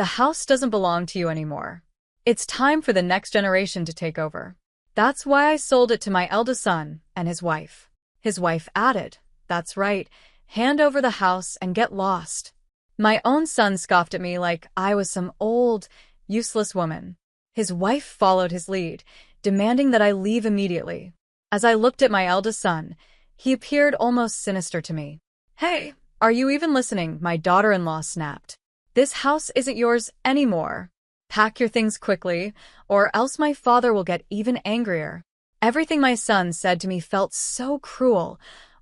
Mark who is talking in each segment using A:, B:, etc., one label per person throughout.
A: The house doesn't belong to you anymore. It's time for the next generation to take over. That's why I sold it to my eldest son and his wife. His wife added, "That's right, hand over the house and get lost." My own son scoffed at me like I was some old, useless woman. His wife followed his lead, demanding that I leave immediately. As I looked at my eldest son, he appeared almost sinister to me. "Hey, are you even listening?" my daughter-in-law snapped. "This house isn't yours anymore. Pack your things quickly, or else my father will get even angrier." Everything my son said to me felt so cruel,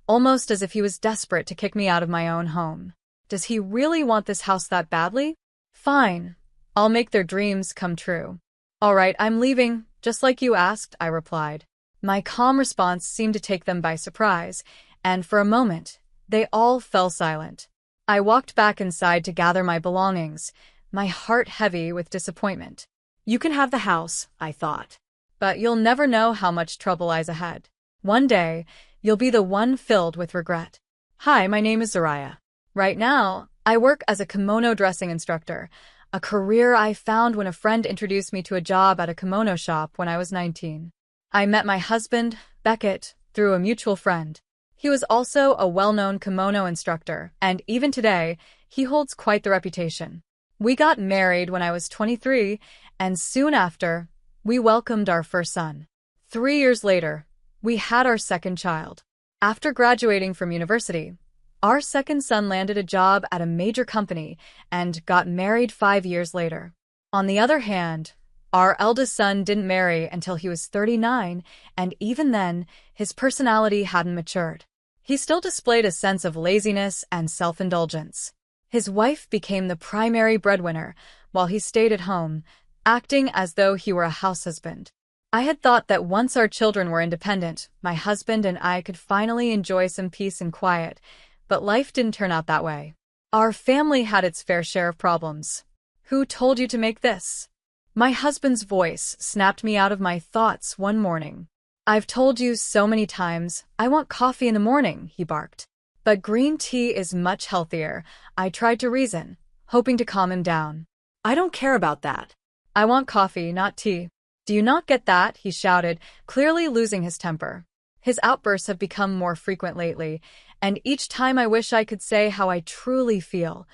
A: almost as if he was desperate to kick me out of my own home. Does he really want this house that badly? Fine, I'll make their dreams come true. "All right, I'm leaving, just like you asked," I replied. My calm response seemed to take them by surprise, and for a moment, they all fell silent. I walked back inside to gather my belongings, my heart heavy with disappointment. You can have the house, I thought, but you'll never know how much trouble lies ahead. One day, you'll be the one filled with regret. Hi, my name is Zariah. Right now, I work as a kimono dressing instructor, a career I found when a friend introduced me to a job at a kimono shop when I was 19. I met my husband, Beckett, through a mutual friend. He was also a well-known kimono instructor, and even today, he holds quite the reputation. We got married when I was 23, and soon after, we welcomed our first son. 3 years later, we had our second child. After graduating from university, our second son landed a job at a major company and got married 5 years later. On the other hand, our eldest son didn't marry until he was 39, and even then, his personality hadn't matured. He still displayed a sense of laziness and self-indulgence. His wife became the primary breadwinner, while he stayed at home, acting as though he were a house husband. I had thought that once our children were independent, my husband and I could finally enjoy some peace and quiet, but life didn't turn out that way. Our family had its fair share of problems. "Who told you to make this?" My husband's voice snapped me out of my thoughts one morning. "I've told you so many times, I want coffee in the morning," he barked. "But green tea is much healthier," I tried to reason, hoping to calm him down. "I don't care about that. I want coffee, not tea." "Do you not get that?" he shouted, clearly losing his temper. His outbursts have become more frequent lately, and each time I wish I could say how I truly feel.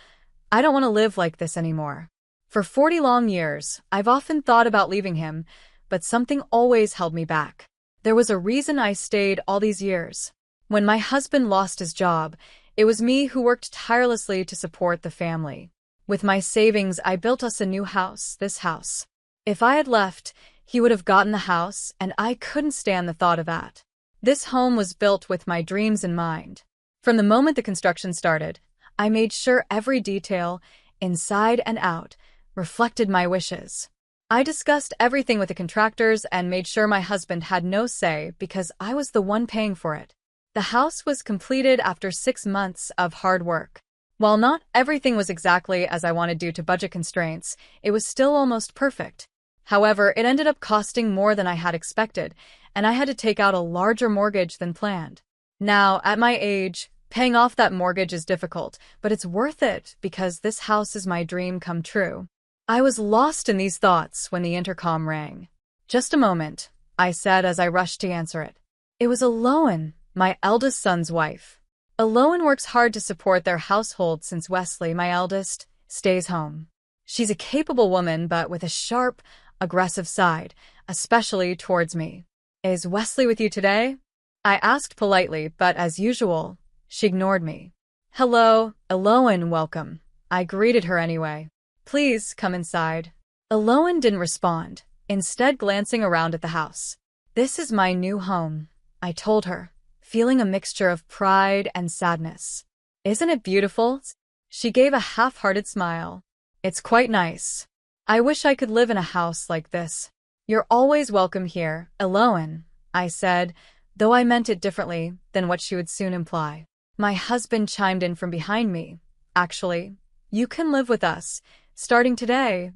A: I don't want to live like this anymore. For 40 long years, I've often thought about leaving him, but something always held me back. There was a reason I stayed all these years. When my husband lost his job, it was me who worked tirelessly to support the family. With my savings, I built us a new house, this house. If I had left, he would have gotten the house, and I couldn't stand the thought of that. This home was built with my dreams in mind. From the moment the construction started, I made sure every detail, inside and out, reflected my wishes. I discussed everything with the contractors and made sure my husband had no say because I was the one paying for it. The house was completed after 6 months of hard work. While not everything was exactly as I wanted due to budget constraints, it was still almost perfect. However, it ended up costing more than I had expected, and I had to take out a larger mortgage than planned. Now, at my age, paying off that mortgage is difficult, but it's worth it because this house is my dream come true. I was lost in these thoughts when the intercom rang. "Just a moment," I said as I rushed to answer it. It was Aloan, my eldest son's wife. Aloan works hard to support their household since Wesley, my eldest, stays home. She's a capable woman, but with a sharp, aggressive side, especially towards me. "Is Wesley with you today?" I asked politely, but as usual, she ignored me. "Hello, Aloan, welcome." I greeted her anyway. "Please come inside." Aloan didn't respond, instead glancing around at the house. "This is my new home," I told her, feeling a mixture of pride and sadness. "Isn't it beautiful?" She gave a half-hearted smile. "It's quite nice. I wish I could live in a house like this." "You're always welcome here, Aloan," I said, though I meant it differently than what she would soon imply. My husband chimed in from behind me. "Actually, you can live with us, starting today."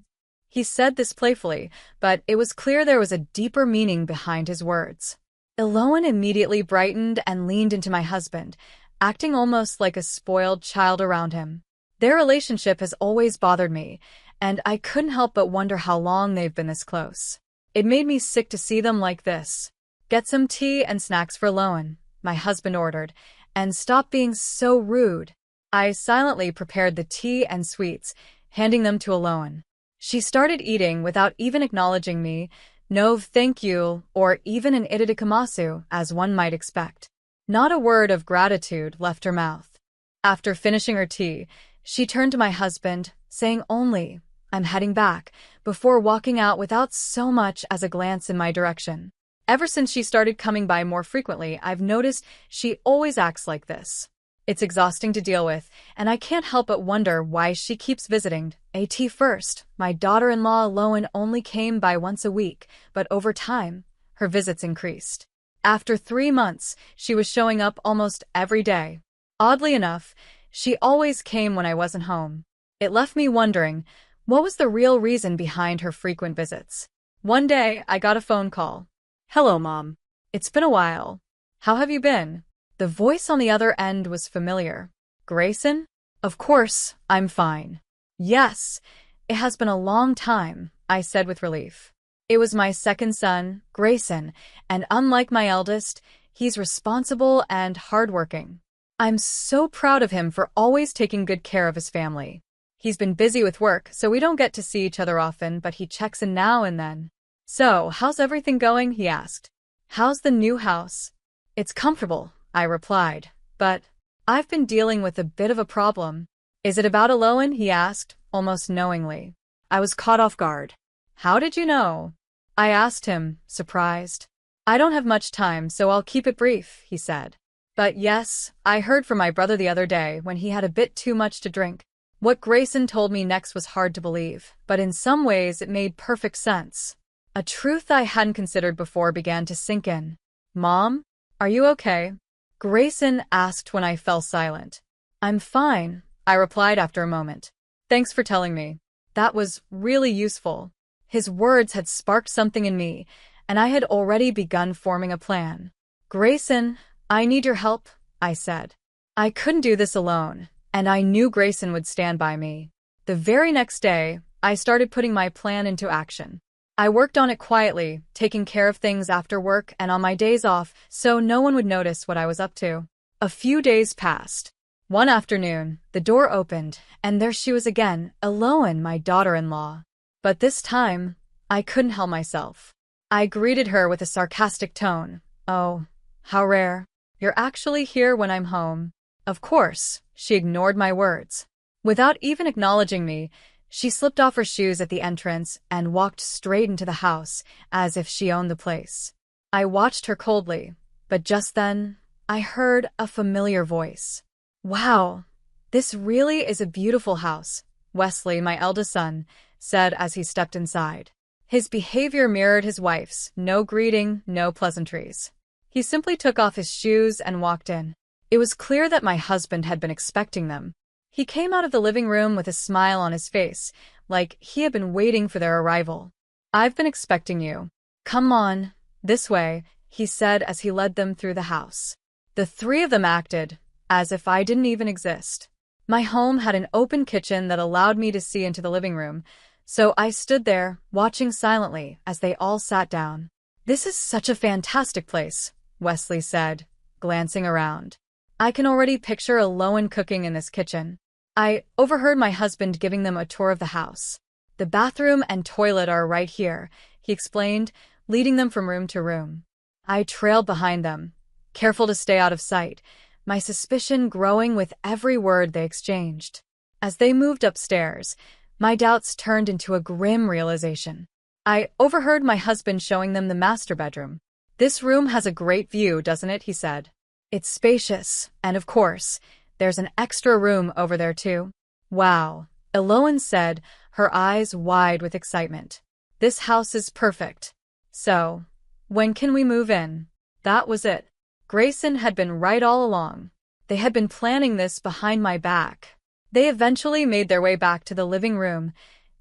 A: He said this playfully, but it was clear there was a deeper meaning behind his words. Aloan immediately brightened and leaned into my husband, acting almost like a spoiled child around him. Their relationship has always bothered me, and I couldn't help but wonder how long they've been this close. It made me sick to see them like this. "Get some tea and snacks for Lowen," my husband ordered, "and stop being so rude." I silently prepared the tea and sweets, handing them to Lowen. She started eating without even acknowledging me, no thank you, or even an itadikamasu, as one might expect. Not a word of gratitude left her mouth. After finishing her tea, she turned to my husband, saying only, "I'm heading back," before walking out without so much as a glance in my direction. Ever since she started coming by more frequently, I've noticed she always acts like this. It's exhausting to deal with, and I can't help but wonder why she keeps visiting. At first, my daughter-in-law Lowen only came by once a week, but over time, her visits increased. After 3 months, she was showing up almost every day. Oddly enough, she always came when I wasn't home. It left me wondering, what was the real reason behind her frequent visits? One day, I got a phone call. "Hello, Mom. It's been a while. How have you been?" The voice on the other end was familiar. "Grayson? Of course, I'm fine." "Yes, it has been a long time," I said with relief. It was my second son, Grayson, and unlike my eldest, he's responsible and hardworking. I'm so proud of him for always taking good care of his family. He's been busy with work, so we don't get to see each other often, but he checks in now and then. "So, how's everything going?" he asked. "How's the new house?" "It's comfortable," I replied, "but I've been dealing with a bit of a problem." "Is it about Lowen?" he asked, almost knowingly. I was caught off guard. "How did you know?" I asked him, surprised. "I don't have much time, so I'll keep it brief," he said. "But yes, I heard from my brother the other day when he had a bit too much to drink." What Grayson told me next was hard to believe, but in some ways it made perfect sense. A truth I hadn't considered before began to sink in. "Mom, are you okay?" Grayson asked when I fell silent. "I'm fine," I replied after a moment. "Thanks for telling me. That was really useful." His words had sparked something in me, and I had already begun forming a plan. "Grayson, I need your help," I said. I couldn't do this alone, and I knew Grayson would stand by me. The very next day, I started putting my plan into action. I worked on it quietly, taking care of things after work and on my days off, so no one would notice what I was up to. A few days passed. One afternoon, the door opened, and there she was again, Lowen, my daughter-in-law. But this time, I couldn't help myself. I greeted her with a sarcastic tone. "Oh, how rare. You're actually here when I'm home." Of course, she ignored my words. Without even acknowledging me, she slipped off her shoes at the entrance and walked straight into the house, as if she owned the place. I watched her coldly, but just then, I heard a familiar voice. "Wow, this really is a beautiful house," Wesley, my eldest son, said as he stepped inside. His behavior mirrored his wife's, no greeting, no pleasantries. He simply took off his shoes and walked in. It was clear that my husband had been expecting them. He came out of the living room with a smile on his face, like he had been waiting for their arrival. "I've been expecting you. Come on, this way," he said as he led them through the house. The three of them acted as if I didn't even exist. My home had an open kitchen that allowed me to see into the living room, so I stood there, watching silently as they all sat down. "This is such a fantastic place," Wesley said, glancing around. "I can already picture Lowen cooking in this kitchen." I overheard my husband giving them a tour of the house. "The bathroom and toilet are right here," he explained, leading them from room to room. I trailed behind them, careful to stay out of sight, my suspicion growing with every word they exchanged. As they moved upstairs, my doubts turned into a grim realization. I overheard my husband showing them the master bedroom. "This room has a great view, doesn't it?" he said. "It's spacious, and of course, there's an extra room over there too." "Wow," Lowen said, her eyes wide with excitement. "This house is perfect. So, when can we move in?" That was it. Grayson had been right all along. They had been planning this behind my back. They eventually made their way back to the living room,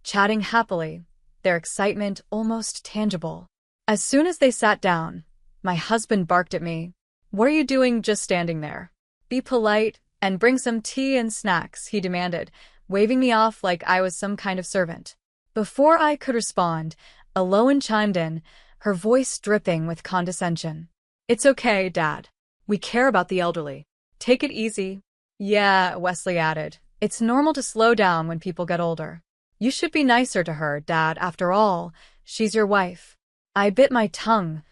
A: chatting happily, their excitement almost tangible. As soon as they sat down, my husband barked at me. "What are you doing just standing there? Be polite and bring some tea and snacks," he demanded, waving me off like I was some kind of servant. Before I could respond, Eloan chimed in, her voice dripping with condescension. "It's okay, Dad. We care about the elderly. Take it easy." "Yeah," Wesley added. "It's normal to slow down when people get older. You should be nicer to her, Dad. After all, she's your wife." I bit my tongue,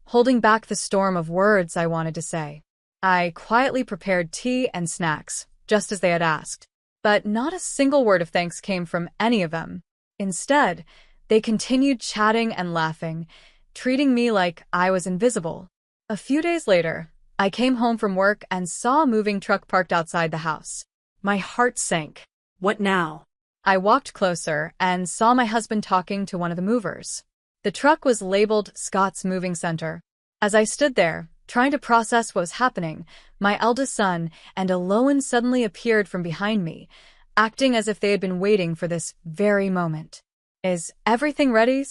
A: holding back the storm of words I wanted to say. I quietly prepared tea and snacks, just as they had asked. But not a single word of thanks came from any of them. Instead, they continued chatting and laughing, treating me like I was invisible. A few days later, I came home from work and saw a moving truck parked outside the house. My heart sank.
B: What now?
A: I walked closer and saw my husband talking to one of the movers. The truck was labeled Scott's Moving Center. As I stood there, trying to process what was happening, my eldest son and Eloan suddenly appeared from behind me, acting as if they had been waiting for this very moment. "Is everything ready?"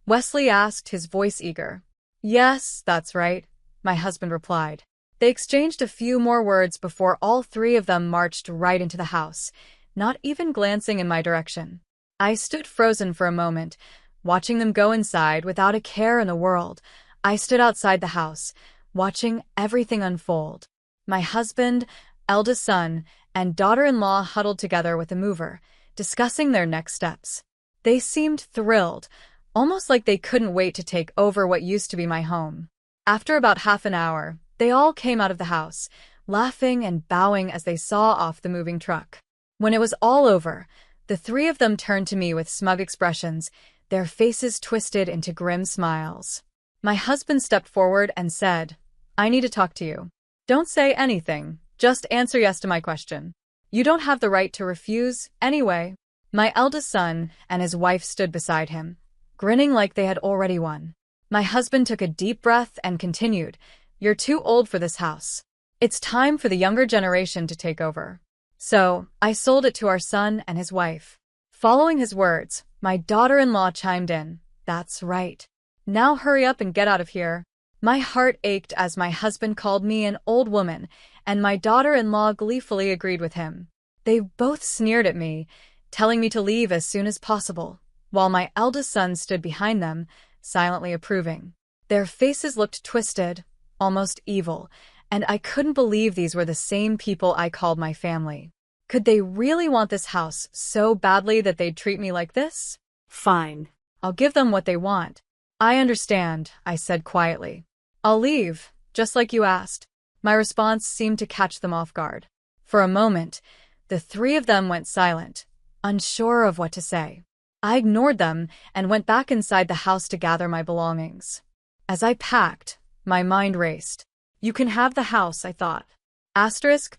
A: Wesley asked, his voice eager. "Yes, that's right," my husband replied. They exchanged a few more words before all three of them marched right into the house, not even glancing in my direction. I stood frozen for a moment, watching them go inside without a care in the world. I stood outside the house, watching everything unfold. My husband, eldest son, and daughter-in-law huddled together with the mover, discussing their next steps. They seemed thrilled, almost like they couldn't wait to take over what used to be my home. After about half an hour, they all came out of the house, laughing and bowing as they saw off the moving truck. When it was all over, the three of them turned to me with smug expressions, their faces twisted into grim smiles. My husband stepped forward and said, "I need to talk to you. Don't say anything, just answer yes to my question. You don't have the right to refuse, anyway." My eldest son and his wife stood beside him, grinning like they had already won. My husband took a deep breath and continued, "You're too old for this house. It's time for the younger generation to take over." So, I sold it to our son and his wife. Following his words, my daughter-in-law chimed in, "That's right. Now hurry up and get out of here." My heart ached as my husband called me an old woman, and my daughter-in-law gleefully agreed with him. They both sneered at me, telling me to leave as soon as possible, while my eldest son stood behind them, silently approving. Their faces looked twisted, almost evil, and I couldn't believe these were the same people I called my family. Could they really want this house so badly that they'd treat me like this?
B: Fine.
A: I'll give them what they want. "I understand," I said quietly. "I'll leave, just like you asked." My response seemed to catch them off guard. For a moment, the three of them went silent, unsure of what to say. I ignored them and went back inside the house to gather my belongings. As I packed, my mind raced. "You can have the house," I thought.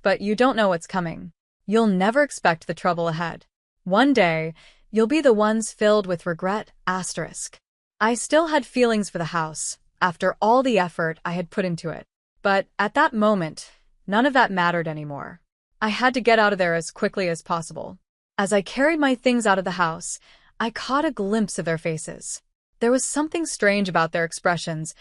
A: But you don't know what's coming. You'll never expect the trouble ahead. One day, you'll be the ones filled with regret, I still had feelings for the house, after all the effort I had put into it. But at that moment, none of that mattered anymore. I had to get out of there as quickly as possible. As I carried my things out of the house, I caught a glimpse of their faces. There was something strange about their expressions,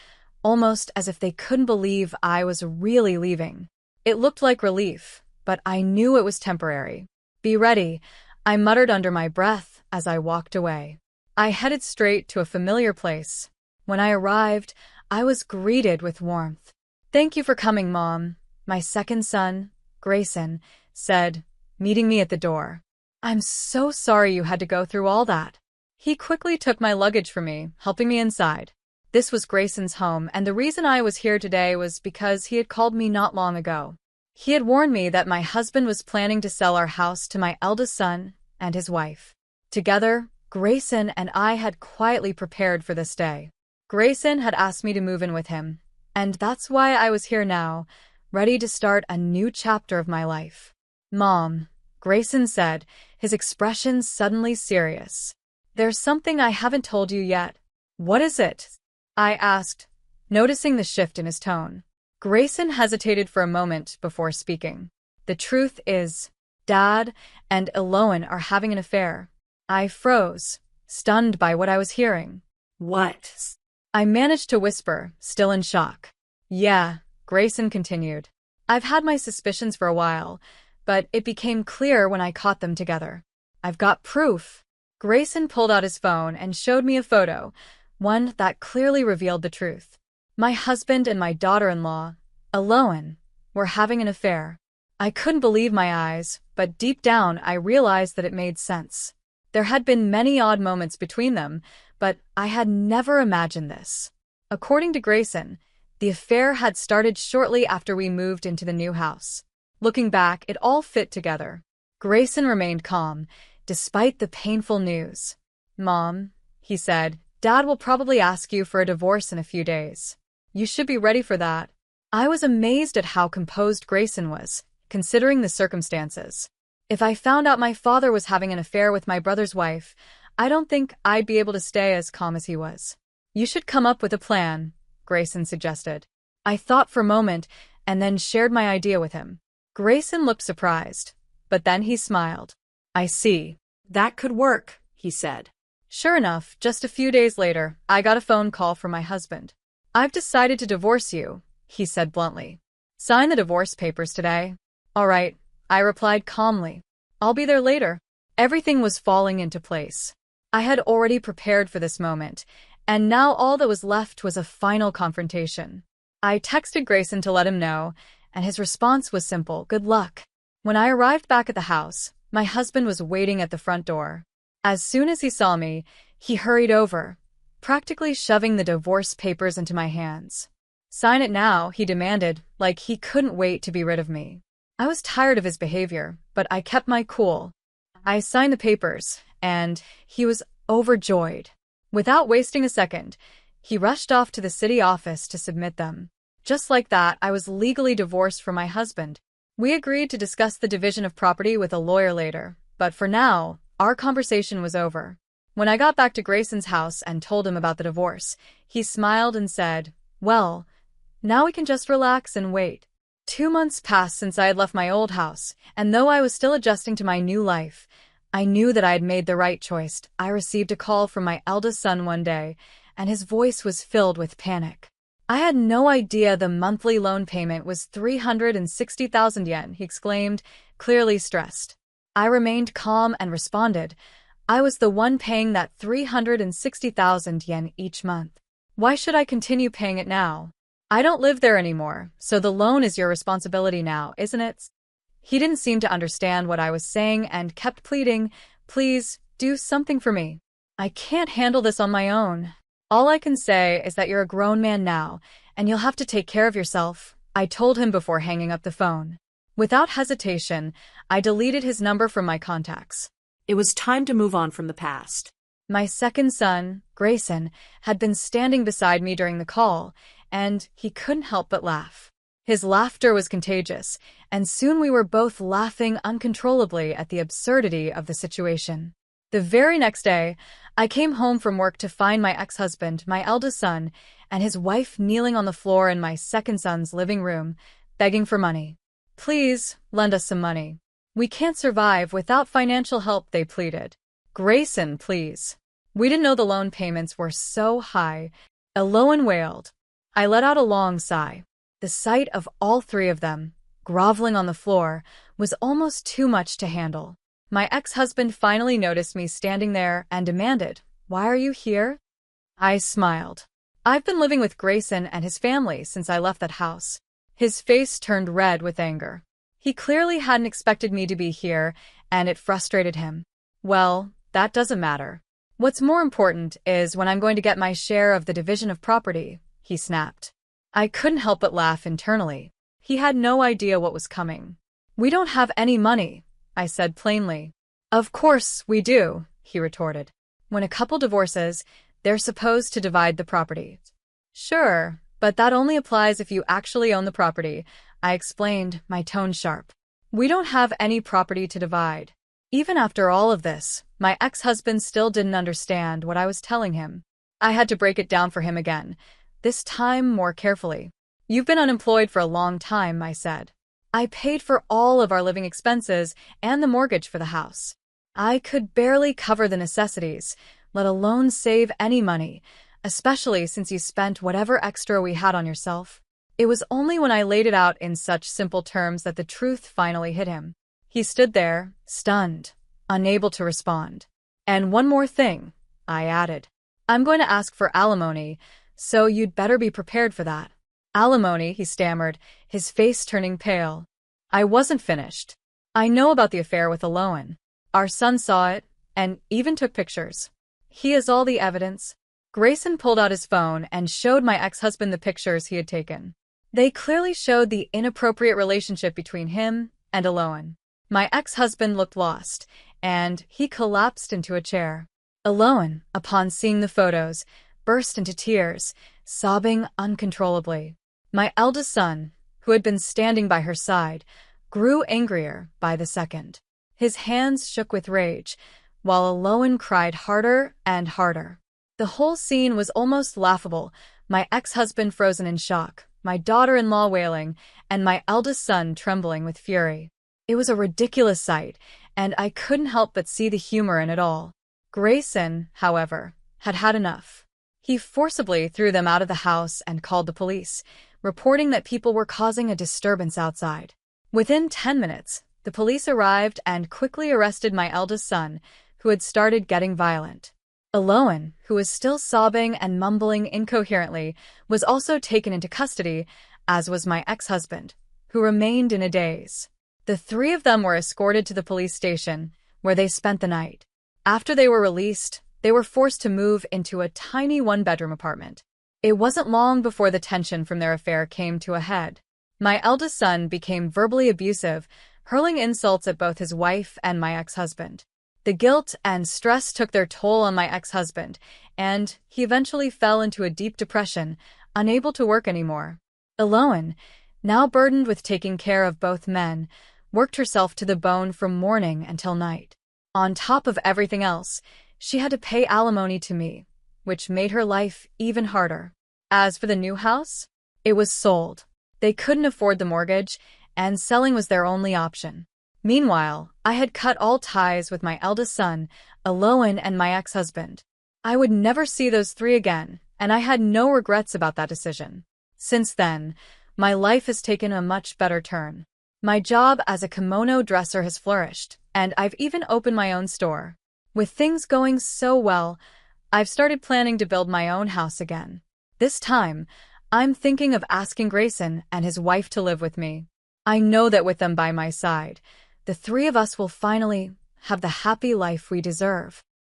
A: almost as if they couldn't believe I was really leaving. It looked like relief, but I knew it was temporary. "Be ready," I muttered under my breath as I walked away. I headed straight to a familiar place. When I arrived, I was greeted with warmth. "Thank you for coming, Mom," my second son, Grayson, said, meeting me at the door. "I'm so sorry you had to go through all that." He quickly took my luggage for me, helping me inside. This was Grayson's home, and the reason I was here today was because he had called me not long ago. He had warned me that my husband was planning to sell our house to my eldest son and his wife. Together, Grayson and I had quietly prepared for this day. Grayson had asked me to move in with him, and that's why I was here now, ready to start a new chapter of my life. "Mom," Grayson said, his expression suddenly serious. "There's something I haven't told you yet." "What is it?" I asked, noticing the shift in his tone. Grayson hesitated for a moment before speaking. "The truth is, Dad and Eloan are having an affair." I froze, stunned by what I was hearing.
B: "What?"
A: I managed to whisper, still in shock. "Yeah," Grayson continued. "I've had my suspicions for a while, but it became clear when I caught them together. I've got proof. Grayson pulled out his phone and showed me a photo, one that clearly revealed the truth. My husband and my daughter-in-law, Aloan, were having an affair. I couldn't believe my eyes, but deep down I realized that it made sense. There had been many odd moments between them, but I had never imagined this. According to Grayson, the affair had started shortly after we moved into the new house. Looking back, it all fit together. Grayson remained calm, despite the painful news. "Mom," he said, "Dad will probably ask you for a divorce in a few days. You should be ready for that." I was amazed at how composed Grayson was, considering the circumstances. If I found out my father was having an affair with my brother's wife, I don't think I'd be able to stay as calm as he was. "You should come up with a plan," Grayson suggested. I thought for a moment and then shared my idea with him. Grayson looked surprised, but then he smiled. "I see.
B: That could work," he said.
A: Sure enough, just a few days later, I got a phone call from my husband. "I've decided to divorce you," he said bluntly. "Sign the divorce papers today." "All right," I replied calmly. "I'll be there later." Everything was falling into place. I had already prepared for this moment, and now all that was left was a final confrontation. I texted Grayson to let him know, and his response was simple: "Good luck." When I arrived back at the house, my husband was waiting at the front door. As soon as he saw me, he hurried over, practically shoving the divorce papers into my hands. "Sign it now," he demanded, like he couldn't wait to be rid of me. I was tired of his behavior, but I kept my cool. I signed the papers, and he was overjoyed. Without wasting a second, he rushed off to the city office to submit them. Just like that, I was legally divorced from my husband. We agreed to discuss the division of property with a lawyer later, but for now, our conversation was over. When I got back to Grayson's house and told him about the divorce, he smiled and said, "Well, now we can just relax and wait." 2 months passed since I had left my old house, and though I was still adjusting to my new life, I knew that I had made the right choice. I received a call from my eldest son one day, and his voice was filled with panic. "I had no idea the monthly loan payment was 360,000 yen, he exclaimed, clearly stressed. I remained calm and responded, "I was the one paying that 360,000 yen each month. Why should I continue paying it now? I don't live there anymore, so the loan is your responsibility now, isn't it?" He didn't seem to understand what I was saying and kept pleading, "Please, do something for me. I can't handle this on my own. All I can say is that you're a grown man now, and you'll have to take care of yourself," I told him before hanging up the phone. Without hesitation, I deleted his number from my contacts.
B: It was time to move on from the past.
A: My second son, Grayson, had been standing beside me during the call, and he couldn't help but laugh. His laughter was contagious, and soon we were both laughing uncontrollably at the absurdity of the situation. The very next day, I came home from work to find my ex-husband, my eldest son, and his wife kneeling on the floor in my second son's living room, begging for money. "Please, lend us some money. We can't survive without financial help," they pleaded. "Grayson, please. We didn't know the loan payments were so high," Aloan wailed. I let out a long sigh. The sight of all three of them, groveling on the floor, was almost too much to handle. My ex-husband finally noticed me standing there and demanded, "Why are you here?" I smiled. "I've been living with Grayson and his family since I left that house." His face turned red with anger. He clearly hadn't expected me to be here, and it frustrated him. "Well, that doesn't matter. What's more important is when I'm going to get my share of the division of property," he snapped. I couldn't help but laugh internally. He had no idea what was coming. "We don't have any money," I said plainly. "Of course we do," he retorted. "When a couple divorces, they're supposed to divide the property." "Sure, but that only applies if you actually own the property," I explained, my tone sharp. "We don't have any property to divide." Even after all of this, my ex-husband still didn't understand what I was telling him. I had to break it down for him again, this time more carefully. "You've been unemployed for a long time," I said. "I paid for all of our living expenses and the mortgage for the house. I could barely cover the necessities, let alone save any money, especially since you spent whatever extra we had on yourself." It was only when I laid it out in such simple terms that the truth finally hit him. He stood there, stunned. unable to respond. "And one more thing," I added. "I'm going to ask for alimony, so you'd better be prepared for that." "Alimony," he stammered, his face turning pale. I wasn't finished. "I know about the affair with Aloan. Our son saw it, and even took pictures. He has all the evidence." Grayson pulled out his phone and showed my ex-husband the pictures he had taken. They clearly showed the inappropriate relationship between him and Aloan. My ex-husband looked lost, and he collapsed into a chair. Aloan, upon seeing the photos, burst into tears, sobbing uncontrollably. My eldest son, who had been standing by her side, grew angrier by the second. His hands shook with rage, while Aloan cried harder and harder. The whole scene was almost laughable, my ex-husband frozen in shock, my daughter-in-law wailing, and my eldest son trembling with fury. It was a ridiculous sight, and I couldn't help but see the humor in it all. Grayson, however, had had enough. He forcibly threw them out of the house and called the police, reporting that people were causing a disturbance outside. Within 10 minutes, the police arrived and quickly arrested my eldest son, who had started getting violent. Aloan, who was still sobbing and mumbling incoherently, was also taken into custody, as was my ex-husband, who remained in a daze. The three of them were escorted to the police station, where they spent the night. After they were released, they were forced to move into a tiny one-bedroom apartment. It wasn't long before the tension from their affair came to a head. My eldest son became verbally abusive, hurling insults at both his wife and my ex-husband. The guilt and stress took their toll on my ex-husband, and he eventually fell into a deep depression, unable to work anymore. Aloan, now burdened with taking care of both men, worked herself to the bone from morning until night. On top of everything else, she had to pay alimony to me, which made her life even harder. As for the new house, it was sold. They couldn't afford the mortgage, and selling was their only option. Meanwhile, I had cut all ties with my eldest son, Aloan, and my ex-husband. I would never see those three again, and I had no regrets about that decision. Since then, my life has taken a much better turn. My job as a kimono dresser has flourished, and I've even opened my own store. With things going so well, I've started planning to build my own house again. This time, I'm thinking of asking Grayson and his wife to live with me. I know that with them by my side, the three of us will finally have the happy life we deserve.